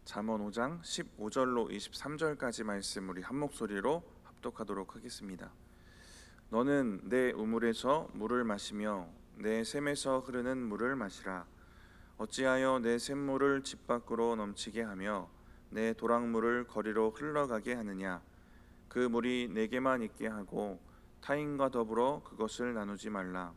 잠언 5장 15절로 23절까지 말씀 우리 한 목소리로 합독하도록 하겠습니다. 너는 내 우물에서 물을 마시며 내 샘에서 흐르는 물을 마시라. 어찌하여 내 샘물을 집 밖으로 넘치게 하며 내 도랑물을 거리로 흘러가게 하느냐. 그 물이 내게만 있게 하고 타인과 더불어 그것을 나누지 말라.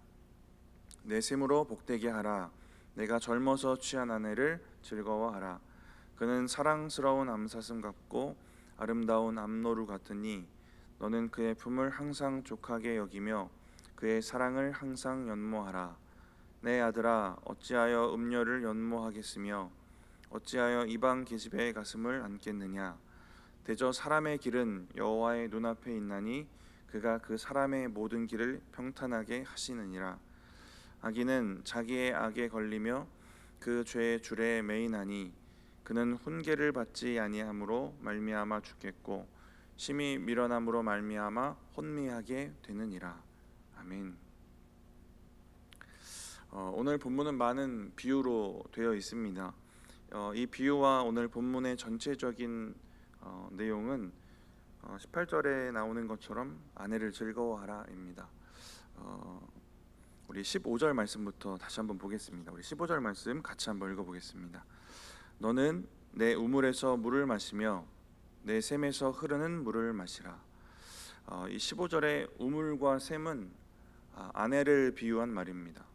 내 샘으로 복되게 하라. 내가 젊어서 취한 아내를 즐거워하라. 그는 사랑스러운 암사슴 같고 아름다운 암노루 같으니 너는 그의 품을 항상 족하게 여기며 그의 사랑을 항상 연모하라. 내 아들아, 어찌하여 음녀를 연모하겠으며 어찌하여 이방 계집의 가슴을 안겠느냐. 대저 사람의 길은 여호와의 눈앞에 있나니 그가 그 사람의 모든 길을 평탄하게 하시느니라. 악인은 자기의 악에 걸리며 그 죄의 줄에 매이나니 그는 훈계를 받지 아니함으로 말미암아 죽겠고 심히 미련함으로 말미암아 혼미하게 되느니라. 아멘. 오늘 본문은 많은 비유로 되어 있습니다. 이 비유와 오늘 본문의 전체적인 내용은 18절에 나오는 것처럼 아내를 즐거워하라입니다. 우리 15절 말씀부터 다시 한번 보겠습니다. 우리 15절 말씀 같이 한번 읽어보겠습니다. 너는 내 우물에서 물을 마시며 내 샘에서 흐르는 물을 마시라. 이 15절의 우물과 샘은 아내를 비유한 말입니다.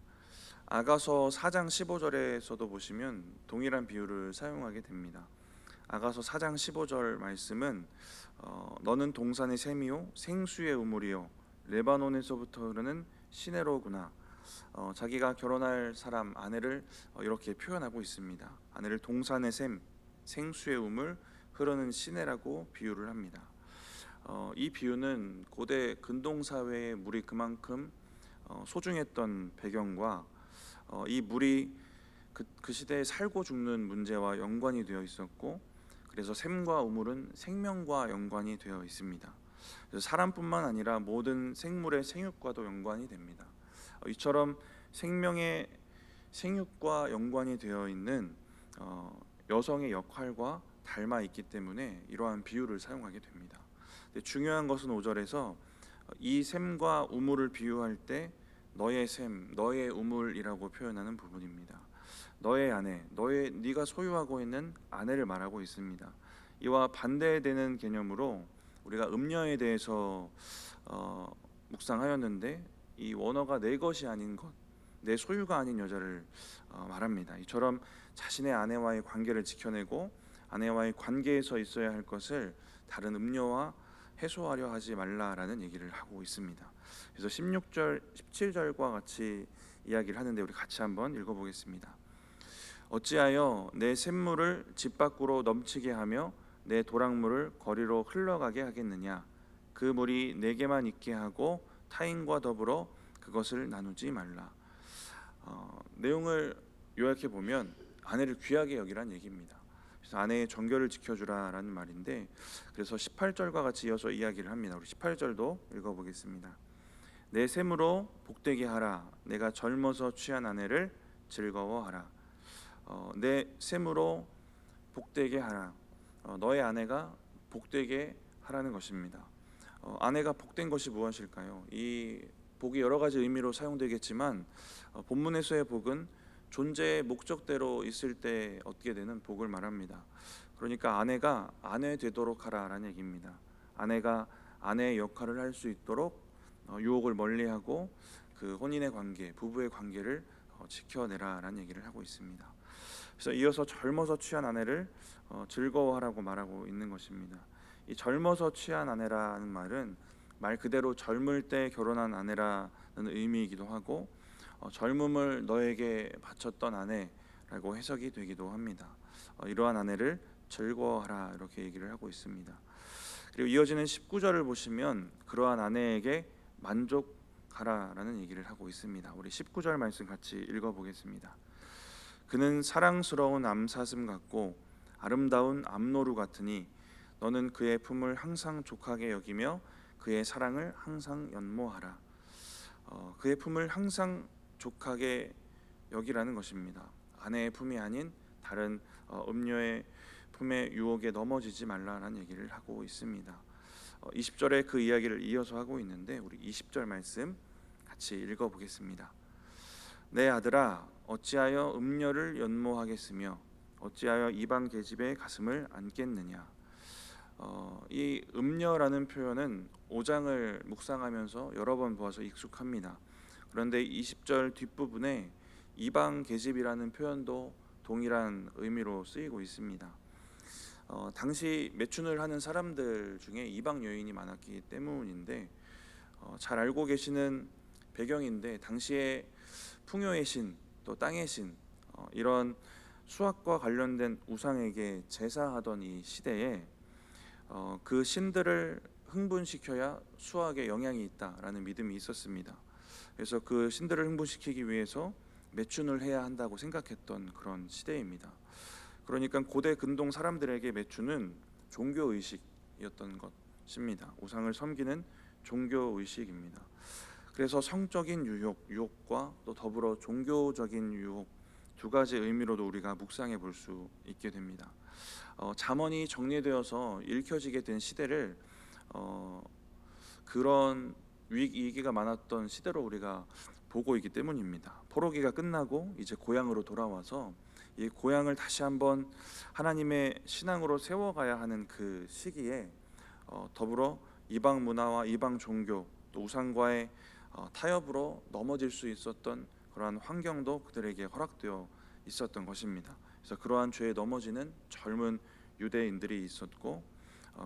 아가서 4장 15절에서도 보시면 동일한 비유를 사용하게 됩니다. 아가서 4장 15절 말씀은 너는 동산의 샘이요 생수의 우물이요 레바논에서부터 흐르는 시내로구나. 자기가 결혼할 사람 아내를 이렇게 표현하고 있습니다. 아내를 동산의 샘, 생수의 우물, 흐르는 시내라고 비유를 합니다. 이 비유는 고대 근동 사회의 물이 그만큼 소중했던 배경과 이 물이 그 시대에 살고 죽는 문제와 연관이 되어 있었고, 그래서 샘과 우물은 생명과 연관이 되어 있습니다. 그래서 사람뿐만 아니라 모든 생물의 생육과도 연관이 됩니다. 이처럼 생명의 생육과 연관이 되어 있는 여성의 역할과 닮아 있기 때문에 이러한 비유를 사용하게 됩니다. 근데 중요한 것은 5절에서 이 샘과 우물을 비유할 때 너의 샘, 너의 우물이라고 표현하는 부분입니다. 너의 아내, 네가 소유하고 있는 아내를 말하고 있습니다. 이와 반대되는 개념으로 우리가 음녀에 대해서 묵상하였는데 이 원어가 내 것이 아닌 것, 내 소유가 아닌 여자를 말합니다. 이처럼 자신의 아내와의 관계를 지켜내고 아내와의 관계에서 있어야 할 것을 다른 음녀와 해소하려 하지 말라라는 얘기를 하고 있습니다. 그래서 16절, 17절과 같이 이야기를 하는데 우리 같이 한번 읽어보겠습니다. 어찌하여 내 샘물을 집 밖으로 넘치게 하며 내 도랑물을 거리로 흘러가게 하겠느냐. 그 물이 내게만 있게 하고 타인과 더불어 그것을 나누지 말라. 내용을 요약해 보면 아내를 귀하게 여기란 얘기입니다. 그래서 아내의 정결을 지켜주라라는 말인데, 그래서 18절과 같이 이어서 이야기를 합니다. 우리 18절도 읽어보겠습니다. 내 샘으로 복되게 하라. 내가 젊어서 취한 아내를 즐거워하라. 내 샘으로 복되게 하라. 너의 아내가 복되게 하라는 것입니다. 아내가 복된 것이 무엇일까요? 이 복이 여러 가지 의미로 사용되겠지만 본문에서의 복은 존재의 목적대로 있을 때 얻게 되는 복을 말합니다. 그러니까 아내가 아내 되도록 하라라는 얘기입니다. 아내가 아내의 역할을 할 수 있도록 유혹을 멀리하고 그 혼인의 관계, 부부의 관계를 지켜내라라는 얘기를 하고 있습니다. 그래서 이어서 젊어서 취한 아내를 즐거워하라고 말하고 있는 것입니다. 이 젊어서 취한 아내라는 말은 말 그대로 젊을 때 결혼한 아내라는 의미이기도 하고 젊음을 너에게 바쳤던 아내라고 해석이 되기도 합니다. 이러한 아내를 즐거워하라 이렇게 얘기를 하고 있습니다. 그리고 이어지는 19절을 보시면 그러한 아내에게 만족하라라는 얘기를 하고 있습니다. 우리 19절 말씀 같이 읽어보겠습니다. 그는 사랑스러운 암사슴 같고 아름다운 암노루 같으니 너는 그의 품을 항상 족하게 여기며 그의 사랑을 항상 연모하라. 그의 품을 항상 족하게 여기라는 것입니다. 아내의 품이 아닌 다른 음녀의 명품의 유혹에 넘어지지 말라라는 얘기를 하고 있습니다. 20절에 그 이야기를 이어서 하고 있는데 우리 20절 말씀 같이 읽어보겠습니다. 내 아들아 어찌하여 음녀를 연모하겠으며 어찌하여 이방 계집의 가슴을 안겠느냐. 이 음녀라는 표현은 5장을 묵상하면서 여러 번 보아서 익숙합니다. 그런데 20절 뒷부분에 이방 계집이라는 표현도 동일한 의미로 쓰이고 있습니다. 당시 매춘을 하는 사람들 중에 이방 여인이 많았기 때문인데 잘 알고 계시는 배경인데 당시에 풍요의 신, 또 땅의 신, 이런 수학과 관련된 우상에게 제사하던 이 시대에 그 신들을 흥분시켜야 수학에 영향이 있다라는 믿음이 있었습니다. 그래서 그 신들을 흥분시키기 위해서 매춘을 해야 한다고 생각했던 그런 시대입니다. 그러니까 고대 근동 사람들에게 매춘은 종교 의식이었던 것입니다. 우상을 섬기는 종교 의식입니다. 그래서 성적인 유혹과 또 더불어 종교적인 유혹 두 가지 의미로도 우리가 묵상해 볼 수 있게 됩니다. 잠언이 정리되어서 읽혀지게 된 시대를 그런 위기가 많았던 시대로 우리가 보고 있기 때문입니다. 포로기가 끝나고 이제 고향으로 돌아와서 이 고향을 다시 한번 하나님의 신앙으로 세워가야 하는 그 시기에 더불어 이방 문화와 이방 종교 또 우상과의 타협으로 넘어질 수 있었던 그러한 환경도 그들에게 허락되어 있었던 것입니다. 그래서 그러한 죄에 넘어지는 젊은 유대인들이 있었고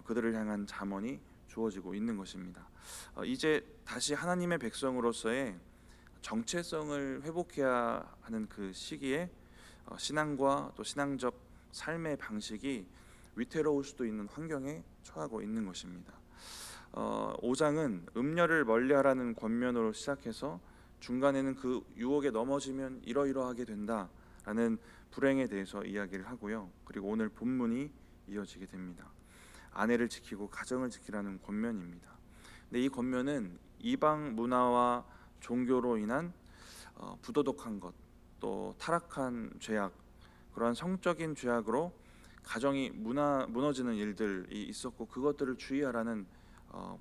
그들을 향한 잠언이 주어지고 있는 것입니다. 이제 다시 하나님의 백성으로서의 정체성을 회복해야 하는 그 시기에 신앙과 또 신앙적 삶의 방식이 위태로울 수도 있는 환경에 처하고 있는 것입니다. 5장은 음녀를 멀리하라는 권면으로 시작해서 중간에는 그 유혹에 넘어지면 이러이러하게 된다라는 불행에 대해서 이야기를 하고요. 그리고 오늘 본문이 이어지게 됩니다. 아내를 지키고 가정을 지키라는 권면입니다. 근데 이 권면은 이방 문화와 종교로 인한 부도덕한 것, 또 타락한 죄악, 그러한 성적인 죄악으로 가정이 무너지는 일들이 있었고 그것들을 주의하라는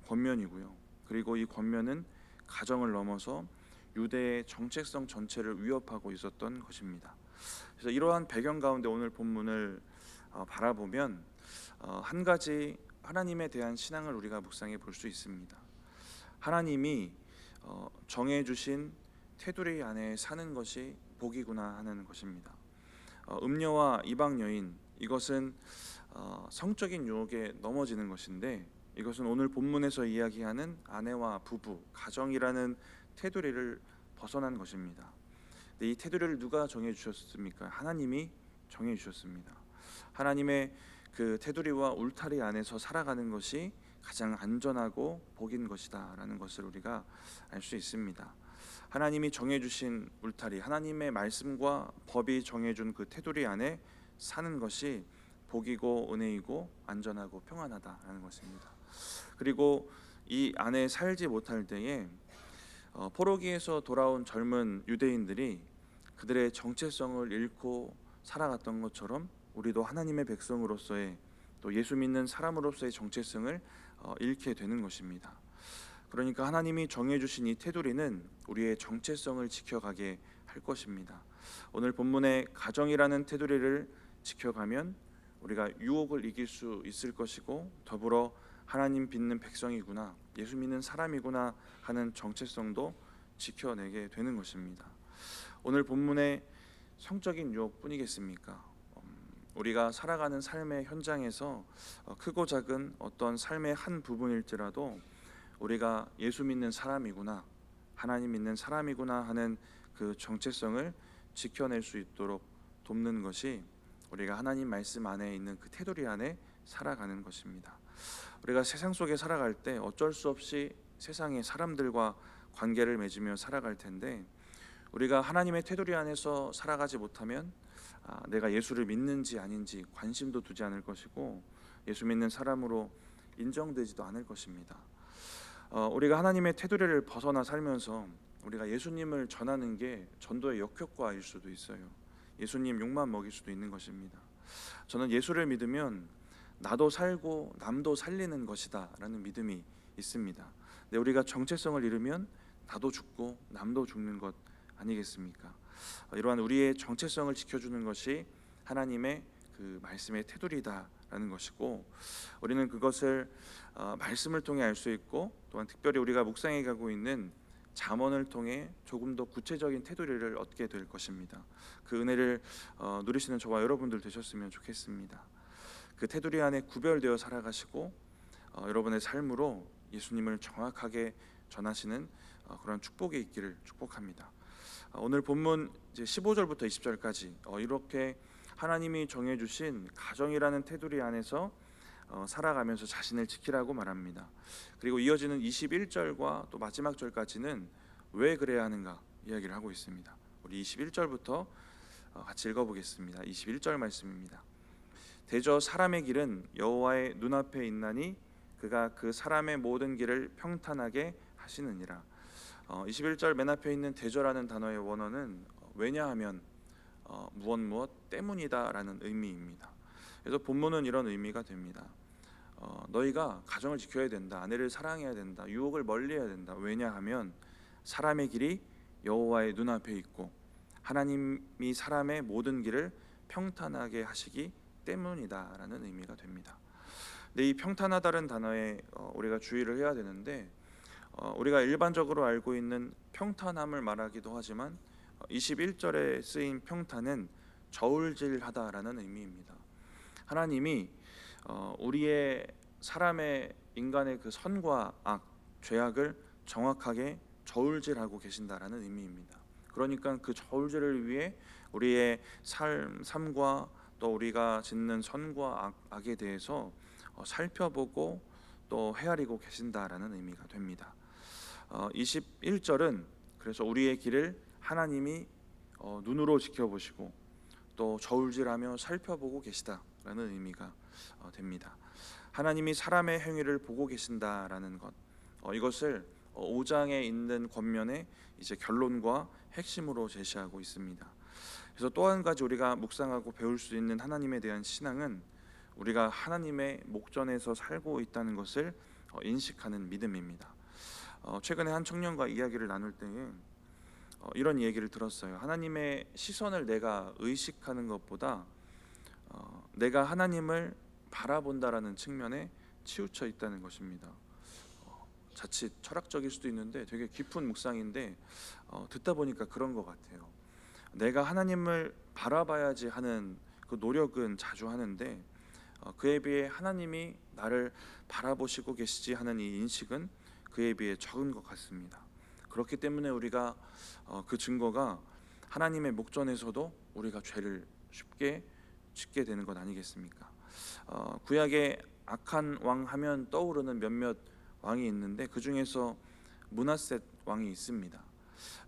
권면이고요. 그리고 이 권면은 가정을 넘어서 유대의 정체성 전체를 위협하고 있었던 것입니다. 그래서 이러한 배경 가운데 오늘 본문을 바라보면 한 가지 하나님에 대한 신앙을 우리가 묵상해 볼 수 있습니다. 하나님이 정해주신 테두리 안에 사는 것이 복이구나 하는 것입니다. 음녀와 이방 여인, 이것은 성적인 유혹에 넘어지는 것인데 이것은 오늘 본문에서 이야기하는 아내와 부부, 가정이라는 테두리를 벗어난 것입니다. 근데 이 테두리를 누가 정해 주셨습니까? 하나님이 정해 주셨습니다. 하나님의 그 테두리와 울타리 안에서 살아가는 것이 가장 안전하고 복인 것이다라는 것을 우리가 알 수 있습니다. 하나님이 정해 주신 울타리, 하나님의 말씀과 법이 정해 준 그 테두리 안에 사는 것이 복이고 은혜이고 안전하고 평안하다라는 것입니다. 그리고 이 안에 살지 못할 때에 포로기에서 돌아온 젊은 유대인들이 그들의 정체성을 잃고 살아갔던 것처럼 우리도 하나님의 백성으로서의 또 예수 믿는 사람으로서의 정체성을 잃게 되는 것입니다. 그러니까 하나님이 정해주신 이 테두리는 우리의 정체성을 지켜가게 할 것입니다. 오늘 본문의 가정이라는 테두리를 지켜가면 우리가 유혹을 이길 수 있을 것이고 더불어 하나님 믿는 백성이구나, 예수 믿는 사람이구나 하는 정체성도 지켜내게 되는 것입니다. 오늘 본문의 성적인 유혹뿐이겠습니까? 우리가 살아가는 삶의 현장에서 크고 작은 어떤 삶의 한 부분일지라도 우리가 예수 믿는 사람이구나, 하나님 믿는 사람이구나 하는 그 정체성을 지켜낼 수 있도록 돕는 것이 우리가 하나님 말씀 안에 있는 그 테두리 안에 살아가는 것입니다. 우리가 세상 속에 살아갈 때 어쩔 수 없이 세상의 사람들과 관계를 맺으며 살아갈 텐데 우리가 하나님의 테두리 안에서 살아가지 못하면 내가 예수를 믿는지 아닌지 관심도 두지 않을 것이고 예수 믿는 사람으로 인정되지도 않을 것입니다. 우리가 하나님의 테두리를 벗어나 살면서 우리가 예수님을 전하는 게 전도의 역효과일 수도 있어요. 예수님 욕만 먹일 수도 있는 것입니다. 저는 예수를 믿으면 나도 살고 남도 살리는 것이다 라는 믿음이 있습니다. 근데 우리가 정체성을 잃으면 나도 죽고 남도 죽는 것 아니겠습니까? 이러한 우리의 정체성을 지켜주는 것이 하나님의 그 말씀의 테두리다라는 것이고, 우리는 그것을 말씀을 통해 알 수 있고, 또한 특별히 우리가 묵상해 가고 있는 잠언을 통해 조금 더 구체적인 테두리를 얻게 될 것입니다. 그 은혜를 누리시는 저와 여러분들 되셨으면 좋겠습니다. 그 테두리 안에 구별되어 살아가시고 여러분의 삶으로 예수님을 정확하게 전하시는 그런 축복이 있기를 축복합니다. 오늘 본문 이제 15절부터 20절까지 이렇게 하나님이 정해주신 가정이라는 테두리 안에서 살아가면서 자신을 지키라고 말합니다. 그리고 이어지는 21절과 또 마지막 절까지는 왜 그래야 하는가 이야기를 하고 있습니다. 우리 21절부터 같이 읽어보겠습니다. 21절 말씀입니다. 대저 사람의 길은 여호와의 눈앞에 있나니 그가 그 사람의 모든 길을 평탄하게 하시느니라. 21절 맨 앞에 있는 대저라는 단어의 원어는 왜냐하면 무엇 때문이다라는 의미입니다. 그래서 본문은 이런 의미가 됩니다. 너희가 가정을 지켜야 된다, 아내를 사랑해야 된다, 유혹을 멀리해야 된다. 왜냐하면 사람의 길이 여호와의 눈앞에 있고 하나님이 사람의 모든 길을 평탄하게 하시기 때문이다라는 의미가 됩니다. 근데 이 평탄하다는 단어에 우리가 주의를 해야 되는데, 우리가 일반적으로 알고 있는 평탄함을 말하기도 하지만 21절에 쓰인 평탄은 저울질하다라는 의미입니다. 하나님이 우리의 사람의 인간의 그 선과 악, 죄악을 정확하게 저울질하고 계신다라는 의미입니다. 그러니까 그 저울질을 위해 우리의 삶과 또 우리가 짓는 선과 악에 대해서 살펴보고 또 헤아리고 계신다라는 의미가 됩니다. 21절은 그래서 우리의 길을 하나님이 눈으로 지켜보시고 또 저울질하며 살펴보고 계시다라는 의미가 됩니다. 하나님이 사람의 행위를 보고 계신다라는 것, 이것을 5장에 있는 권면의 이제 결론과 핵심으로 제시하고 있습니다. 그래서 또 한 가지 우리가 묵상하고 배울 수 있는 하나님에 대한 신앙은 우리가 하나님의 목전에서 살고 있다는 것을 인식하는 믿음입니다. 최근에 한 청년과 이야기를 나눌 때에 이런 얘기를 들었어요. 하나님의 시선을 내가 의식하는 것보다 내가 하나님을 바라본다라는 측면에 치우쳐 있다는 것입니다. 자칫 철학적일 수도 있는데 되게 깊은 묵상인데 듣다 보니까 그런 것 같아요. 내가 하나님을 바라봐야지 하는 그 노력은 자주 하는데 그에 비해 하나님이 나를 바라보시고 계시지 하는 이 인식은 그에 비해 적은 것 같습니다. 그렇기 때문에 우리가 그 증거가 하나님의 목전에서도 우리가 죄를 쉽게 짓게 되는 것 아니겠습니까? 구약의 악한 왕 하면 떠오르는 몇몇 왕이 있는데 그 중에서 므낫셋 왕이 있습니다.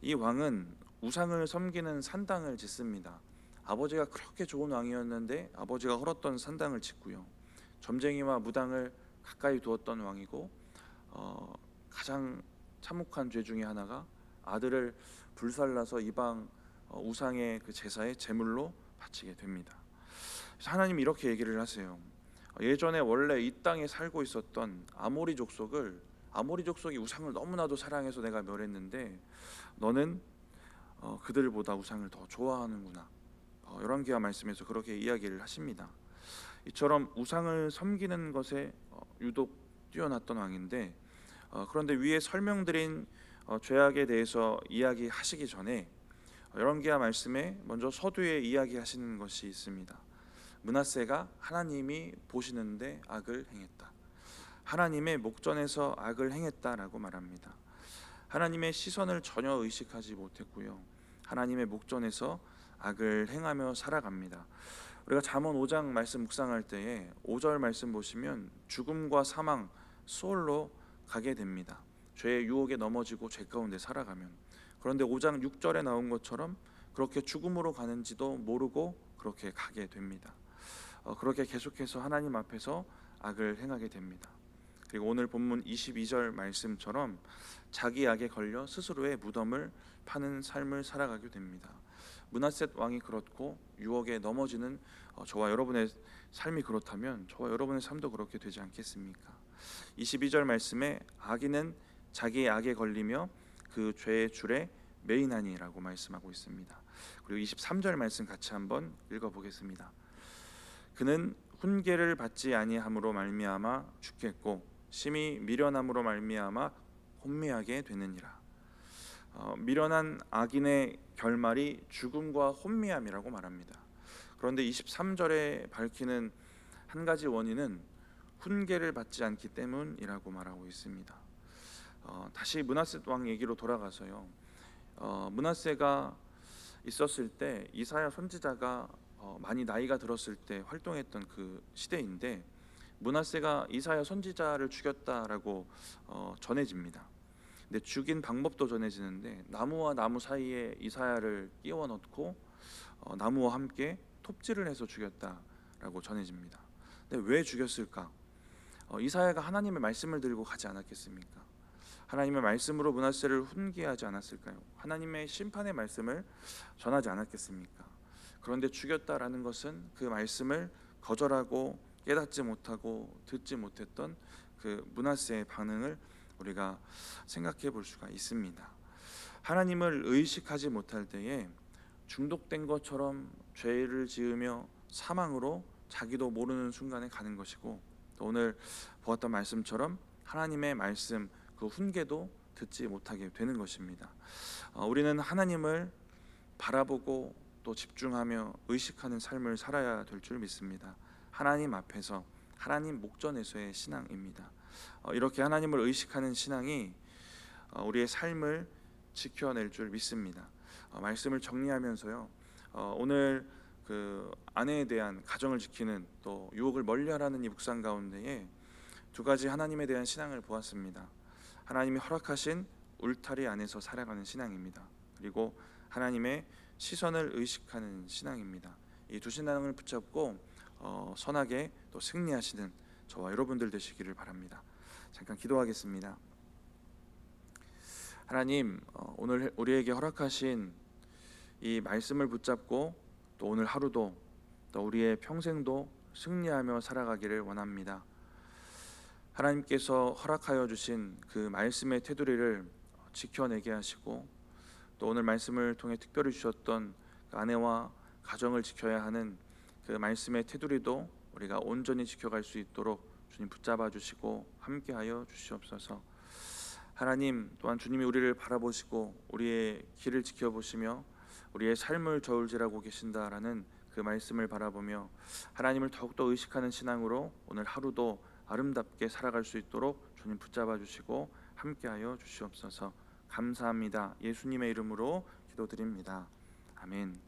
이 왕은 우상을 섬기는 산당을 짓습니다. 아버지가 그렇게 좋은 왕이었는데 아버지가 헐었던 산당을 짓고요. 점쟁이와 무당을 가까이 두었던 왕이고 가장 참혹한 죄 중에 하나가 아들을 불살라서 이방 우상의 그 제사의 제물로 바치게 됩니다. 그래서 하나님이 이렇게 얘기를 하세요. 예전에 원래 이 땅에 살고 있었던 아모리 족속이 우상을 너무나도 사랑해서 내가 멸했는데 너는 그들보다 우상을 더 좋아하는구나. 열왕기하 말씀에서 그렇게 이야기를 하십니다. 이처럼 우상을 섬기는 것에 유독 뛰어났던 왕인데 그런데 위에 설명드린 죄악에 대해서 이야기하시기 전에 열왕기하 말씀에 먼저 서두에 이야기하시는 것이 있습니다. 므낫세가 하나님이 보시는데 악을 행했다. 하나님의 목전에서 악을 행했다라고 말합니다. 하나님의 시선을 전혀 의식하지 못했고요. 하나님의 목전에서 악을 행하며 살아갑니다. 우리가 잠언 5장 말씀 묵상할 때에 5절 말씀 보시면 죽음과 사망, 수월로 가게 됩니다. 죄의 유혹에 넘어지고 죄 가운데 살아가면. 그런데 5장 6절에 나온 것처럼 그렇게 죽음으로 가는지도 모르고 그렇게 가게 됩니다. 그렇게 계속해서 하나님 앞에서 악을 행하게 됩니다. 그리고 오늘 본문 22절 말씀처럼 자기 악에 걸려 스스로의 무덤을 파는 삶을 살아가게 됩니다. 므낫셋 왕이 그렇고 유혹에 넘어지는 저와 여러분의 삶이 그렇다면 저와 여러분의 삶도 그렇게 되지 않겠습니까? 22절 말씀에 악인은 자기의 악에 걸리며 그 죄의 줄에 매이나니라고 말씀하고 있습니다. 그리고 23절 말씀 같이 한번 읽어보겠습니다. 그는 훈계를 받지 아니함으로 말미암아 죽겠고 심히 미련함으로 말미암아 혼미하게 되느니라. 미련한 악인의 결말이 죽음과 혼미함이라고 말합니다. 그런데 23절에 밝히는 한 가지 원인은 훈계를 받지 않기 때문이라고 말하고 있습니다. 다시 므낫셋 왕 얘기로 돌아가서요. 므낫세가 있었을 때 이사야 선지자가 많이 나이가 들었을 때 활동했던 그 시대인데 므낫세가 이사야 선지자를 죽였다라고 전해집니다. 근데 죽인 방법도 전해지는데 나무와 나무 사이에 이사야를 끼워 넣고 나무와 함께 톱질을 해서 죽였다라고 전해집니다. 근데 왜 죽였을까? 이사야가 하나님의 말씀을 들고 가지 않았겠습니까? 하나님의 말씀으로 므낫세를 훈계하지 않았을까요? 하나님의 심판의 말씀을 전하지 않았겠습니까? 그런데 죽였다라는 것은 그 말씀을 거절하고 깨닫지 못하고 듣지 못했던 그 므낫세의 반응을 우리가 생각해 볼 수가 있습니다. 하나님을 의식하지 못할 때에 중독된 것처럼 죄를 지으며 사망으로 자기도 모르는 순간에 가는 것이고, 또 오늘 보았던 말씀처럼 하나님의 말씀 그 훈계도 듣지 못하게 되는 것입니다. 우리는 하나님을 바라보고 또 집중하며 의식하는 삶을 살아야 될 줄 믿습니다. 하나님 앞에서 하나님 목전에서의 신앙입니다. 이렇게 하나님을 의식하는 신앙이 우리의 삶을 지켜낼 줄 믿습니다. 말씀을 정리하면서요, 오늘 그 아내에 대한 가정을 지키는 또 유혹을 멀리하라는 이 묵상 가운데에 두 가지 하나님에 대한 신앙을 보았습니다. 하나님이 허락하신 울타리 안에서 살아가는 신앙입니다. 그리고 하나님의 시선을 의식하는 신앙입니다. 이 두 신앙을 붙잡고 선하게 또 승리하시는 저와 여러분들 되시기를 바랍니다. 잠깐 기도하겠습니다. 하나님, 오늘 우리에게 허락하신 이 말씀을 붙잡고 또 오늘 하루도 또 우리의 평생도 승리하며 살아가기를 원합니다. 하나님께서 허락하여 주신 그 말씀의 테두리를 지켜내게 하시고, 또 오늘 말씀을 통해 특별히 주셨던 아내와 가정을 지켜야 하는 그 말씀의 테두리도 우리가 온전히 지켜갈 수 있도록 주님 붙잡아 주시고 함께하여 주시옵소서. 하나님 또한 주님이 우리를 바라보시고 우리의 길을 지켜보시며 우리의 삶을 저울질하고 계신다라는 그 말씀을 바라보며 하나님을 더욱더 의식하는 신앙으로 오늘 하루도 아름답게 살아갈 수 있도록 주님 붙잡아 주시고 함께하여 주시옵소서. 감사합니다. 예수님의 이름으로 기도드립니다. 아멘.